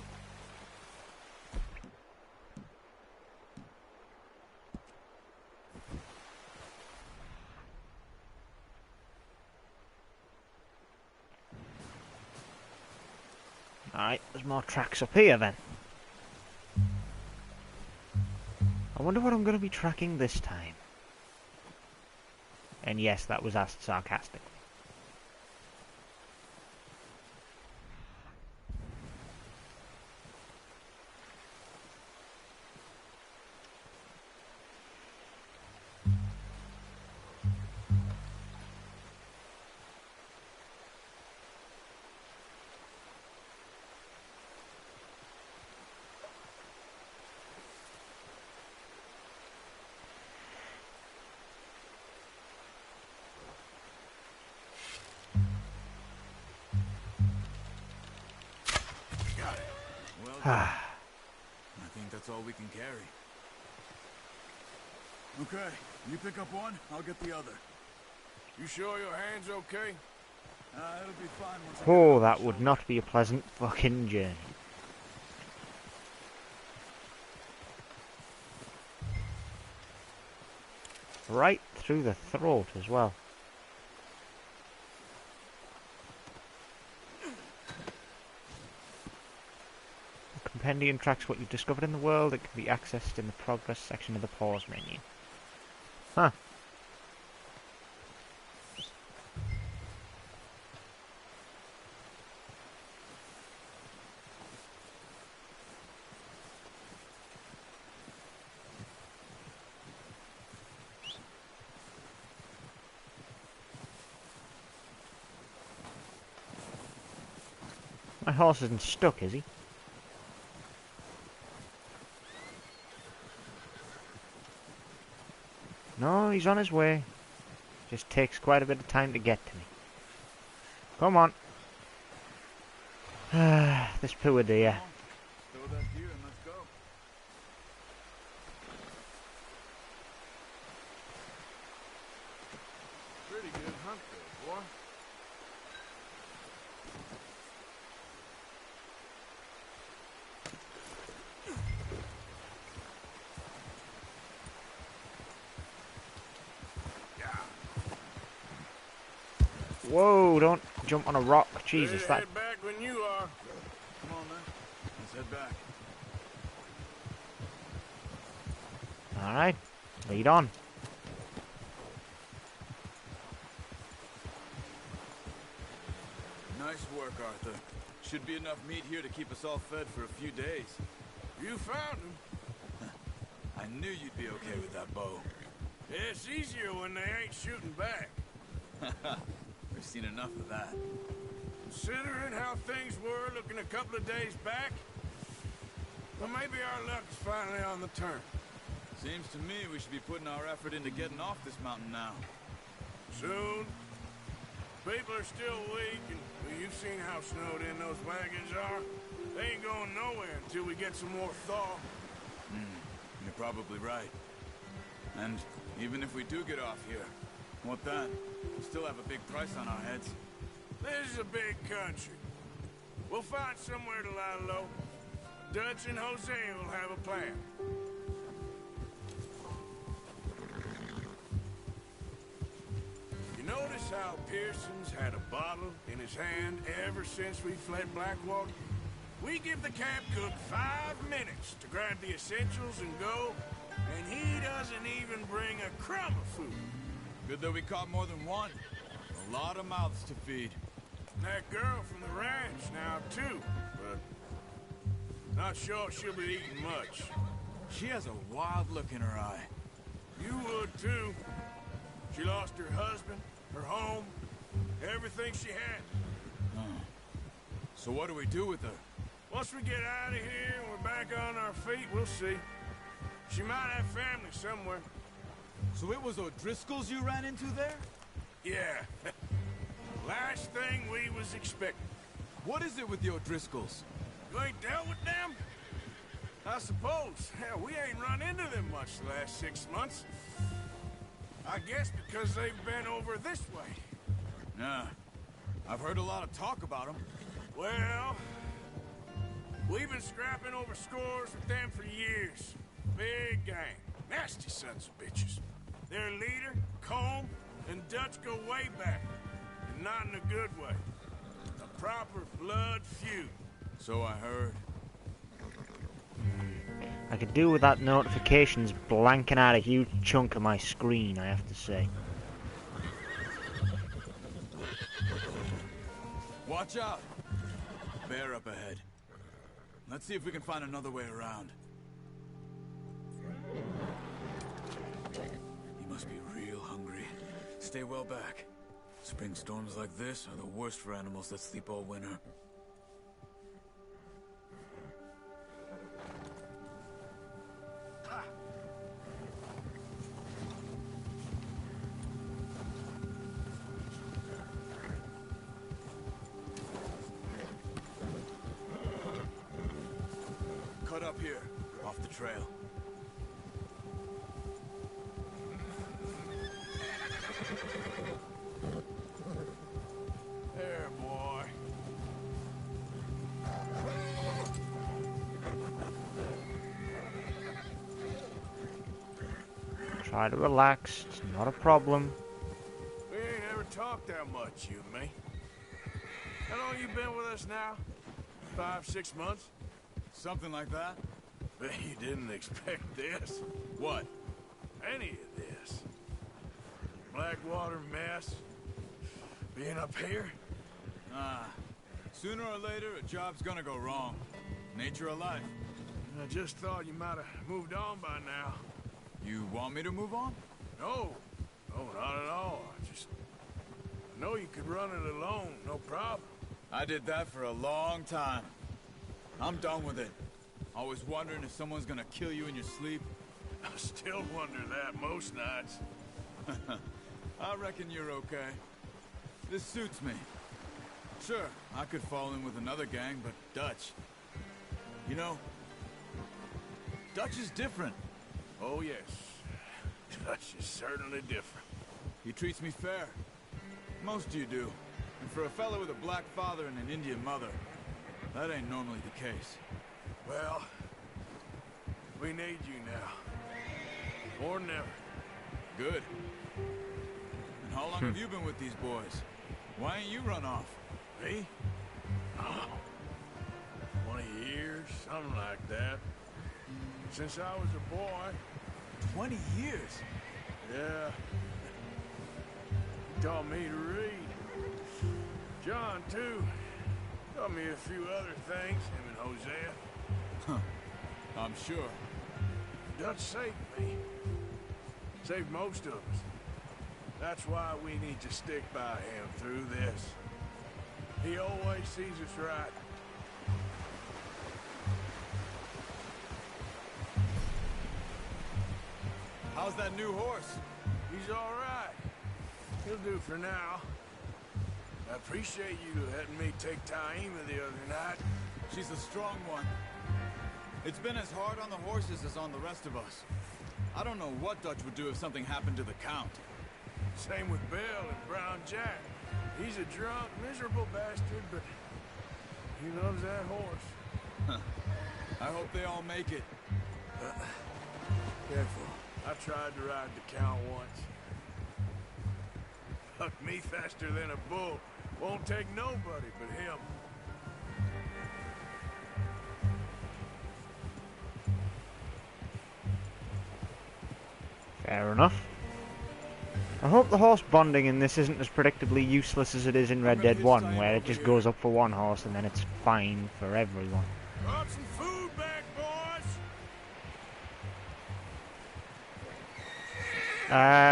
A: Alright, there's more tracks up here then. I wonder what I'm going to be tracking this time. And yes, that was asked sarcastically.
M: I think that's all we can carry. Okay, you pick up one, I'll get the other.
C: You sure your hand's okay?
M: It'll be fine once I
A: Oh, that would not be a pleasant fucking journey. Right through the throat as well. The compendium tracks what you've discovered in the world. It can be accessed in the progress section of the pause menu. Huh. My horse isn't stuck, is he? No, he's on his way. Just takes quite a bit of time to get to me. Come on. This poor deer.
M: Throw that deer and let's go.
C: Pretty good hunt there, boy.
A: Whoa, don't jump on a rock. Jesus, that...
C: Head back when you are.
M: Come on, man. Let's head back.
A: Alright, lead on.
M: Nice work, Arthur. Should be enough meat here to keep us all fed for a few days.
C: You found him.
M: I knew you'd be okay with that bow.
C: It's easier when they ain't shooting back.
M: We've seen enough of that.
C: Considering how things were looking a couple of days back, well, maybe our luck is finally on the turn.
M: Seems to me we should be putting our effort into getting off this mountain now.
C: Soon. People are still weak, and well, you've seen how snowed in those wagons are. They ain't going nowhere until we get some more thaw.
M: You're probably right. And even if we do get off here, what then? We still have a big price on our heads.
C: This is a big country. We'll find somewhere to lie low. Dutch and Jose will have a plan. You notice how Pearson's had a bottle in his hand ever since we fled Blackwater? We give the camp cook 5 minutes to grab the essentials and go, and he doesn't even bring a crumb of food.
M: Good that we caught more than one. A lot of mouths to feed.
C: That girl from the ranch now, too, but not sure she'll be eating much.
M: She has a wild look in her eye.
C: You would, too. She lost her husband, her home, everything she had.
M: So what do we do with her?
C: Once we get out of here and we're back on our feet, we'll see. She might have family somewhere.
M: So it was O'Driscoll's you ran into there?
C: Yeah. Last thing we was expecting.
M: What is it with the O'Driscolls?
C: You ain't dealt with them? I suppose. Hell, we ain't run into them much the last 6 months. I guess because they've been over this way.
M: Yeah. I've heard a lot of talk about them.
C: Well, we've been scrapping over scores with them for years. Big gang. Nasty sons of bitches. Their leader, Colm, and Dutch go way back. And not in a good way. A proper blood feud.
M: So I heard.
A: I could do with that notifications blanking out a huge chunk of my screen, I have to say.
M: Watch out! Bear up ahead. Let's see if we can find another way around. He must be real hungry. Stay well back. Spring storms like this are the worst for animals that sleep all winter. cut up here, off the trail.
C: There, boy.
A: Try to relax. It's not a problem.
C: We ain't ever talked that much, you and me. How long you been with us now? 5, 6 months?
M: Something like that?
C: Bet you didn't expect this.
M: What?
C: Any of this. Blackwater mess. Being up here?
M: Sooner or later, a job's gonna go wrong. Nature of life.
C: I just thought you might have moved on by now.
M: You want me to move on?
C: No. No, not at all. I know you could run it alone, no problem.
M: I did that for a long time. I'm done with it. Always wondering if someone's gonna kill you in your sleep.
C: I still wonder that most nights.
M: I reckon you're okay. This suits me. Sure, I could fall in with another gang, but Dutch... You know, Dutch is different.
C: Oh, yes. Dutch is certainly different.
M: He treats me fair. Most of you do. And for a fella with a black father and an Indian mother, that ain't normally the case.
C: Well, we need you now. More than ever.
M: Good. And how long have you been with these boys? Why ain't you run off?
C: Me? Oh, 20 years, something like that. Since I was a boy.
M: 20 years?
C: Yeah. He taught me to read. John, too. Taught me a few other things, him and Hosea.
M: Huh. I'm sure.
C: Dutch saved me. Saved most of us. That's why we need to stick by him through this. He always sees us right.
M: How's that new horse?
C: He's all right. He'll do for now. I appreciate you letting me take Taima the other night.
M: She's a strong one. It's been as hard on the horses as on the rest of us. I don't know what Dutch would do if something happened to the Count.
C: Same with Bill and Brown Jack. He's a drunk, miserable bastard, but he loves that horse.
M: I hope they all make it.
C: Careful. I tried to ride the Count once. Hucked me faster than a bull. Won't take nobody but him.
A: Fair enough. I hope the horse bonding in this isn't as predictably useless as it is in Red Dead 1, where it just goes up for one horse and then it's fine for everyone.
C: Brought some food back, boys!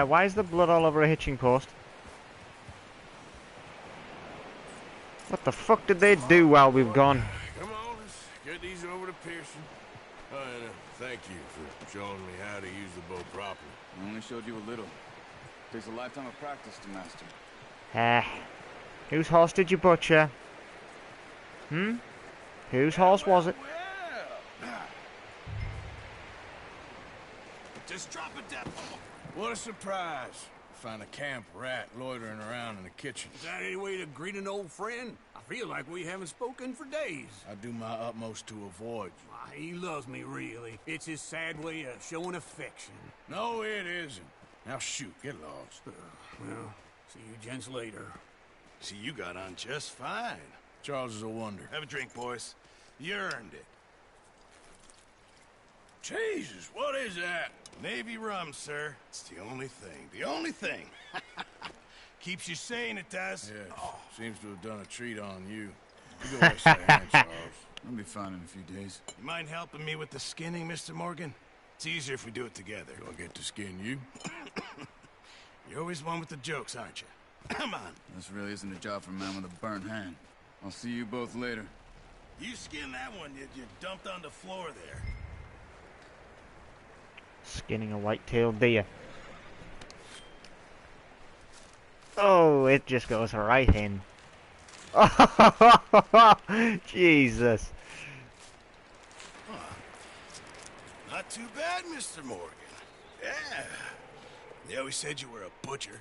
A: Why is there blood all over a hitching post? What the fuck did they do while we've gone?
C: Come on, let's get these over to Pearson. And thank you for showing me how to use the bow properly.
M: I only showed you a little. Takes a lifetime of practice to master.
A: Whose horse did you butcher? Whose horse was it?
C: Just drop it down. What a surprise. Find a camp rat loitering around in the kitchen.
N: Is that any way to greet an old friend? I feel like we haven't spoken for days.
C: I do my utmost to avoid you.
N: Why, he loves me, really. It's his sad way of showing affection.
C: No, it isn't. Now shoot, get lost.
N: Well, see you gents later.
L: See, you got on just fine.
C: Charles is a wonder.
L: Have a drink, boys. You earned it.
C: Jesus, what is that?
L: Navy rum, sir. It's the only thing. The only thing. Keeps you sane, it does.
C: Yeah, seems to have done a treat on you. You go wash that hand, Charles.
M: I'll be fine in a few days.
L: You mind helping me with the skinning, Mr. Morgan? It's easier if we do it together.
C: Do I get to skin you?
L: You're always one with the jokes, aren't you? Come on.
M: This really isn't a job for a man with a burnt hand. I'll see you both later.
L: You skinned that one you dumped on the floor there.
A: Skinning a white-tailed deer. Oh, it just goes right in. Oh, Jesus.
L: Not too bad, Mr. Morgan. Yeah. They always said you were a butcher.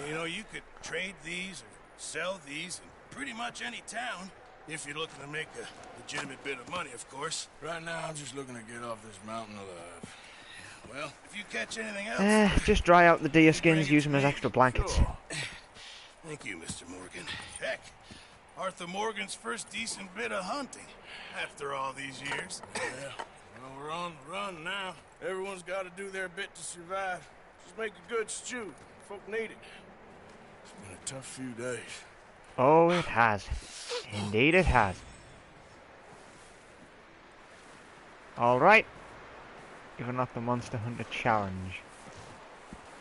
L: You know, you could trade these or sell these in pretty much any town. If you're looking to make a legitimate bit of money, of course.
C: Right now, I'm just looking to get off this mountain alive.
L: Well, if you catch anything else...
A: Just dry out the deer skins, use them as extra blankets.
L: Sure. Thank you, Mr. Morgan. Heck, Arthur Morgan's first decent bit of hunting after all these years.
C: Yeah, well, we're on the run now. Everyone's got to do their bit to survive. Just make a good stew. Folk need it. It's been a tough few days.
A: Oh, it has. Indeed it has. Alright. You've unlocked the Monster Hunter Challenge.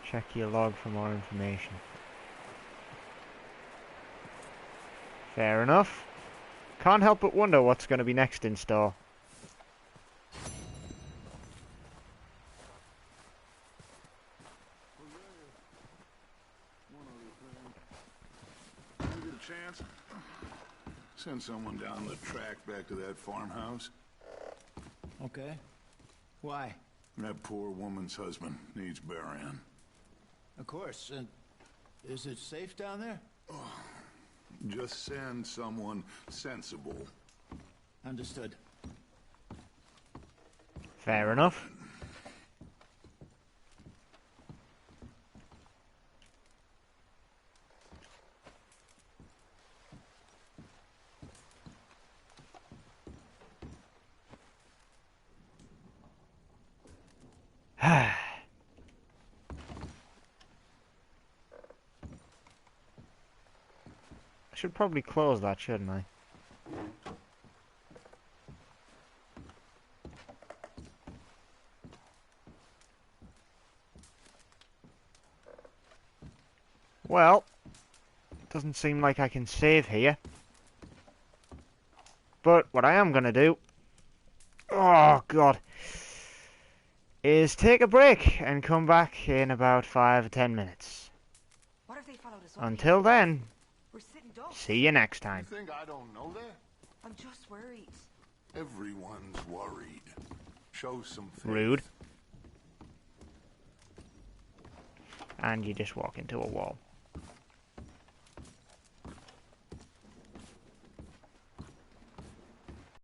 A: Check your log for more information. Fair enough. Can't help but wonder what's going to be next in store.
B: Chance? Send someone down the track back to that farmhouse.
D: Okay. Why?
B: That poor woman's husband needs burying.
D: Of course. And is it safe down there?
B: Oh, just send someone sensible.
D: Understood.
A: Fair enough. I should probably close that, shouldn't I? Well, doesn't seem like I can save here. But what I am gonna do, oh god, is take a break and come back in about 5 or 10 minutes.
E: What if they followed us?
A: Until then,
E: We're sitting ducks.
A: see you next time.
B: You think I don't know that?
E: I'm just worried.
B: Everyone's worried. Show some faith.
A: Rude. And you just walk into a wall.